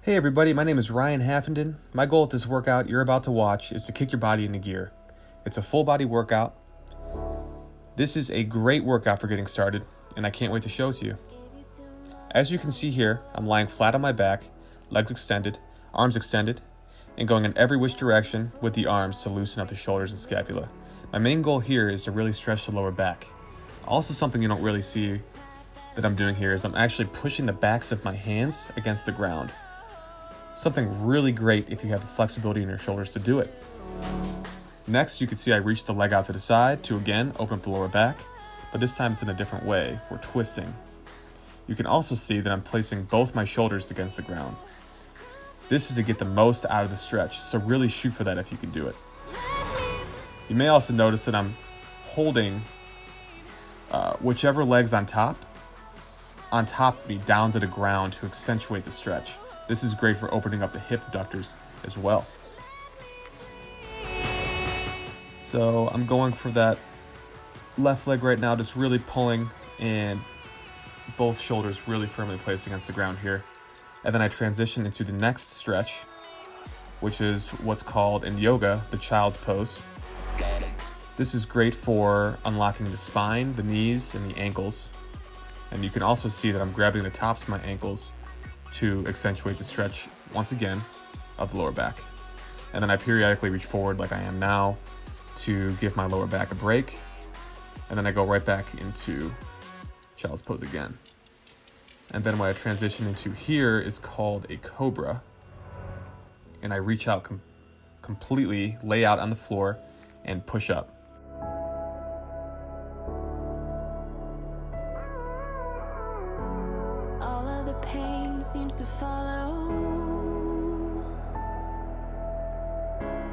Hey everybody, my name is Ryan Haffenden. My goal at this workout you're about to watch is to kick your body into gear. It's a full body workout. This is a great workout for getting started, and I can't wait to show it to you. As you can see here, I'm lying flat on my back, legs extended, arms extended, and going in every which direction with the arms to loosen up the shoulders and scapula. My main goal here is to really stretch the lower back. Also, something you don't really see that I'm doing here is I'm actually pushing the backs of my hands against the ground. Something really great if you have the flexibility in your shoulders to do it. Next, you can see I reach the leg out to the side to again open up the lower back, but this time it's in a different way. We're twisting. You can also see that I'm placing both my shoulders against the ground. This is to get the most out of the stretch, so really shoot for that if you can do it. You may also notice that I'm holding whichever leg's on top of me down to the ground to accentuate the stretch. This is great for opening up the hip abductors as well. So I'm going for that left leg right now, just really pulling and both shoulders really firmly placed against the ground here. And then I transition into the next stretch, which is what's called in yoga, the child's pose. This is great for unlocking the spine, the knees, and the ankles. And you can also see that I'm grabbing the tops of my ankles to accentuate the stretch once again of the lower back. And then I periodically reach forward like I am now to give my lower back a break. And then I go right back into child's pose again. And then what I transition into here is called a cobra. And I reach out completely, lay out on the floor, and push up. Seems to follow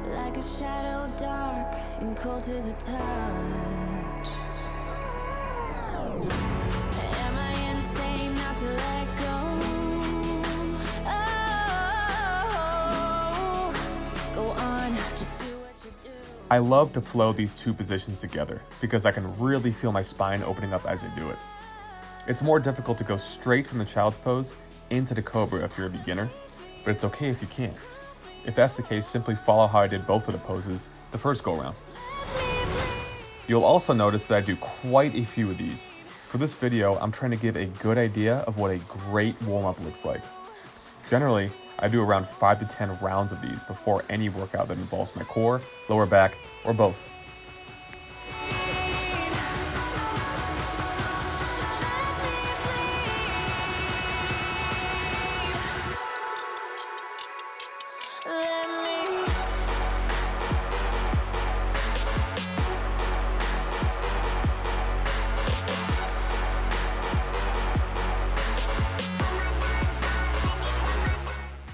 like a shadow, dark and cold to the touch. Am I insane not to let go? Oh, go on, just do what you do. I love to flow these two positions together because I can really feel my spine opening up as I do it. It's more difficult to go straight from the child's pose into the cobra if you're a beginner, but it's okay if you can't. If that's the case, simply follow how I did both of the poses the first go around. You'll also notice that I do quite a few of these. For this video, I'm trying to give a good idea of what a great warm-up looks like. Generally, I do around 5 to 10 rounds of these before any workout that involves my core, lower back, or both.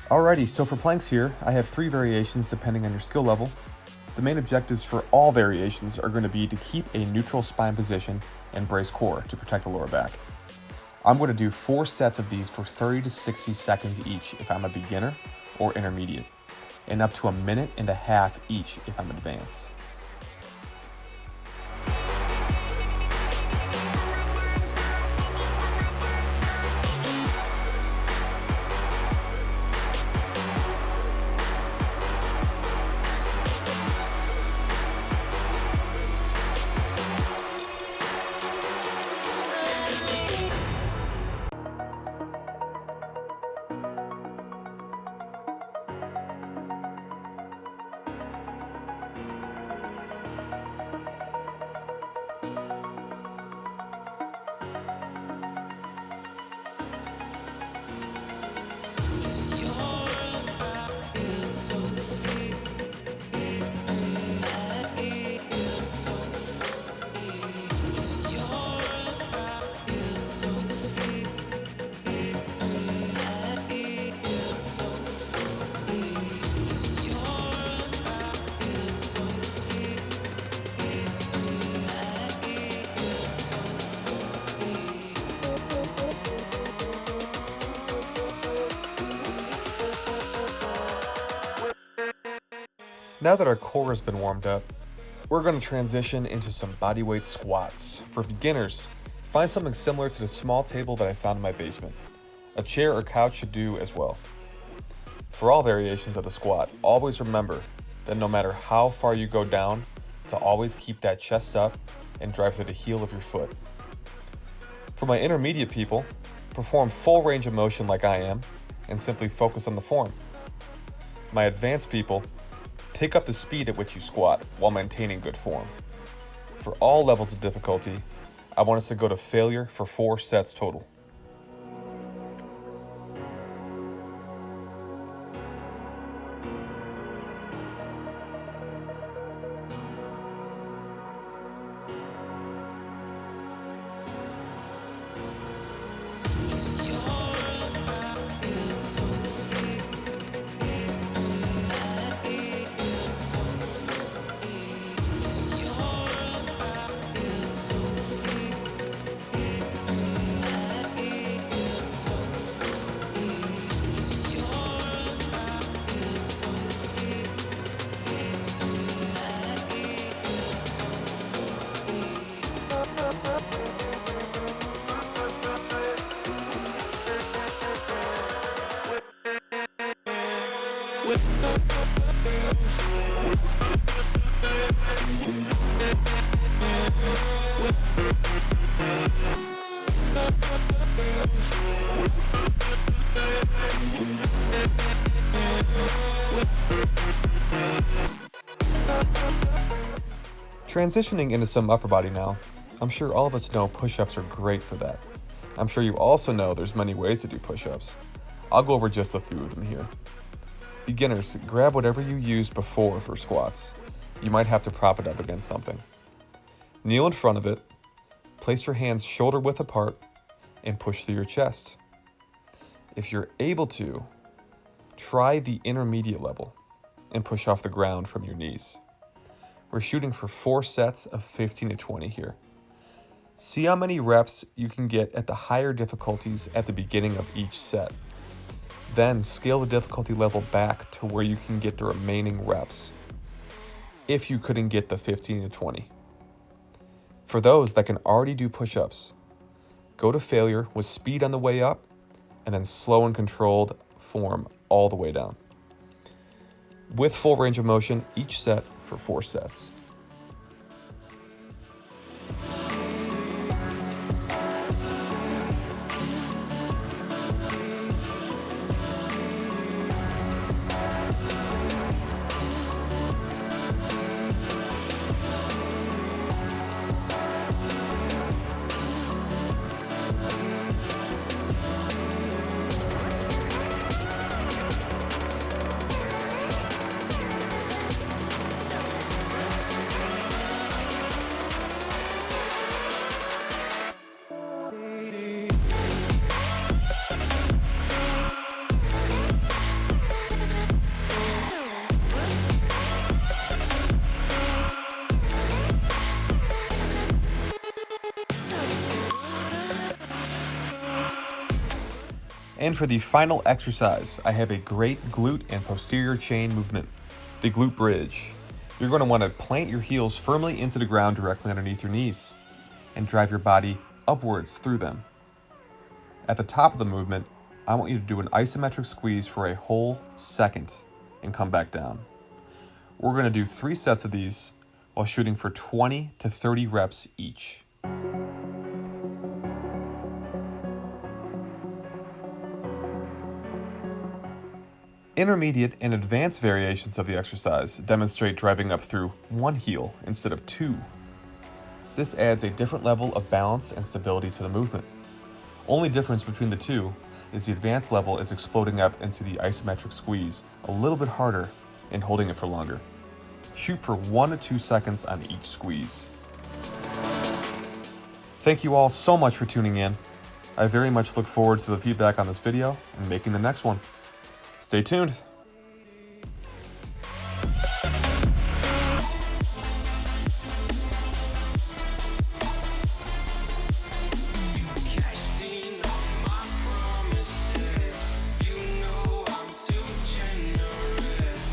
Alrighty, so for planks here, I have 3 variations depending on your skill level. The main objectives for all variations are going to be to keep a neutral spine position and brace core to protect the lower back. I'm going to do 4 sets of these for 30 to 60 seconds each if I'm a beginner or intermediate, and up to 1.5 minutes each if I'm advanced. Now that our core has been warmed up, we're going to transition into some bodyweight squats. For beginners, find something similar to the small table that I found in my basement. A chair or couch should do as well. For all variations of the squat, always remember that no matter how far you go down, to always keep that chest up and drive through the heel of your foot. For my intermediate people, perform full range of motion like I am and simply focus on the form. My advanced people, pick up the speed at which you squat while maintaining good form. For all levels of difficulty, I want us to go to failure for 4 sets total. Transitioning into some upper body now, I'm sure all of us know push-ups are great for that. I'm sure you also know there's many ways to do push-ups. I'll go over just a few of them here. Beginners, grab whatever you used before for squats. You might have to prop it up against something. Kneel in front of it, place your hands shoulder width apart, and push through your chest. If you're able to, try the intermediate level and push off the ground from your knees. We're shooting for 4 sets of 15 to 20 here. See how many reps you can get at the higher difficulties at the beginning of each set. Then scale the difficulty level back to where you can get the remaining reps, if you couldn't get the 15 to 20. For those that can already do push-ups, go to failure with speed on the way up and then slow and controlled form all the way down. With full range of motion each set for 4 sets. And for the final exercise, I have a great glute and posterior chain movement, the glute bridge. You're going to want to plant your heels firmly into the ground directly underneath your knees and drive your body upwards through them. At the top of the movement, I want you to do an isometric squeeze for a whole second and come back down. We're going to do 3 sets of these while shooting for 20 to 30 reps each. Intermediate and advanced variations of the exercise demonstrate driving up through 1 heel instead of 2. This adds a different level of balance and stability to the movement. Only difference between the two is the advanced level is exploding up into the isometric squeeze a little bit harder and holding it for longer. Shoot for 1 to 2 seconds on each squeeze. Thank you all so much for tuning in. I very much look forward to the feedback on this video and making the next one. Stay tuned.